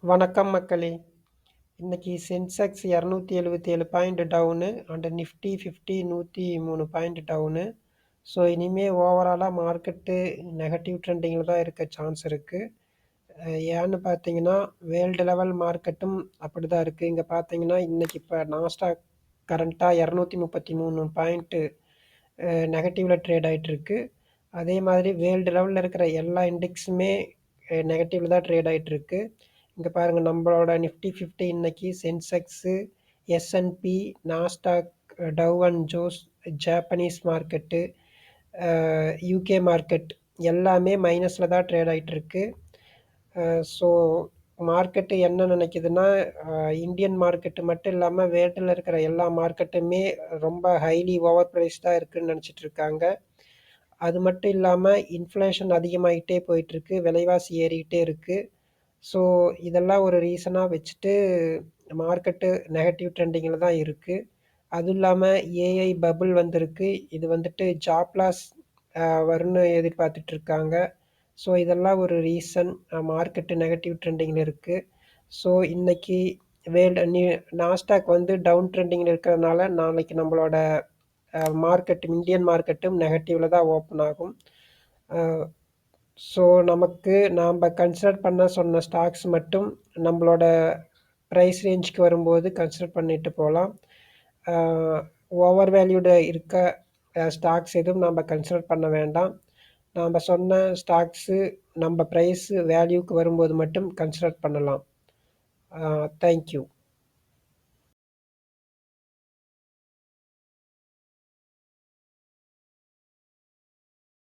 வணக்கம் மக்களே! இன்னைக்கு Sensex 277 point town and Nifty 50 103 point town. So இனிமே ஓவராலாக மார்க்கெட்டு நெகட்டிவ் ட்ரெண்டிங்கில் தான் இருக்க சான்ஸ் இருக்குது. ஏன்னு பார்த்தீங்கன்னா வேர்ல்டு லெவல் மார்க்கெட்டும் அப்படி தான் இருக்குது. இங்கே பார்த்தீங்கன்னா இன்னைக்கு இப்போ நாஸ்டாக் கரண்ட்டாக 233 பாயிண்ட்டு நெகட்டிவில் ட்ரேட் ஆகிட்டுருக்கு. அதே மாதிரி வேர்ல்டு லெவலில் இருக்கிற எல்லா இண்டெக்ஸுமே நெகட்டிவில் தான் ட்ரேட் ஆகிட்டுருக்கு. இங்கே பாருங்கள், நம்மளோட நிஃப்டி 50 இன்னைக்கு Sensex, S and P, Nasdaq, Dow and ஜோஸ், ஜாப்பனீஸ் மார்க்கெட்டு, யூகே மார்க்கெட் எல்லாமே மைனஸில் தான் ட்ரேட் ஆகிட்டுருக்கு. ஸோ மார்க்கெட்டு என்ன நினைக்குதுன்னா, இந்தியன் மார்க்கெட்டு மட்டும் இல்லாமல் வேர்ல்டில் இருக்கிற எல்லா மார்க்கெட்டுமே ரொம்ப ஹைலி ஓவர் ப்ரைஸ்டாக இருக்குதுன்னு நினச்சிட்டு இருக்காங்க. அது மட்டும் இல்லாமல் இன்ஃப்ளேஷன் அதிகமாகிட்டே போயிட்டுருக்கு, விலைவாசி ஏறிக்கிட்டே இருக்குது. ஸோ இதெல்லாம் ஒரு ரீசனாக வச்சுட்டு மார்க்கெட்டு நெகட்டிவ் ட்ரெண்டிங்கில் தான் இருக்குது. அதுவும் இல்லாமல் ஏஐ பபுள் வந்திருக்கு. இது வந்துட்டு ஜாப் லாஸ் வரும்னு எதிர்பார்த்துட்ருக்காங்க. ஸோ இதெல்லாம் ஒரு ரீசன் மார்க்கெட்டு நெகட்டிவ் ட்ரெண்டிங்கில் இருக்குது. ஸோ இன்றைக்கி நாஸ்டாக் வந்து டவுன் ட்ரெண்டிங்கில் இருக்கிறதுனால நாளைக்கு நம்மளோட மார்க்கெட்டு இந்தியன் மார்க்கெட்டும் நெகட்டிவில் தான் ஓப்பன் ஆகும். ஸோ நமக்கு நாம் கன்சிடர் பண்ண சொன்ன ஸ்டாக்ஸ் மட்டும் நம்மளோட ப்ரைஸ் ரேஞ்சுக்கு வரும்போது கன்சிடர் பண்ணிட்டு போகலாம். ஓவர் வேல்யூடு இருக்க ஸ்டாக்ஸ் எதுவும் நம்ம கன்சிடர் பண்ண வேண்டாம். நாம் சொன்ன ஸ்டாக்ஸு நம்ம ப்ரைஸு வேல்யூக்கு வரும்போது மட்டும் கன்சிடர் பண்ணலாம். தேங்க்யூ.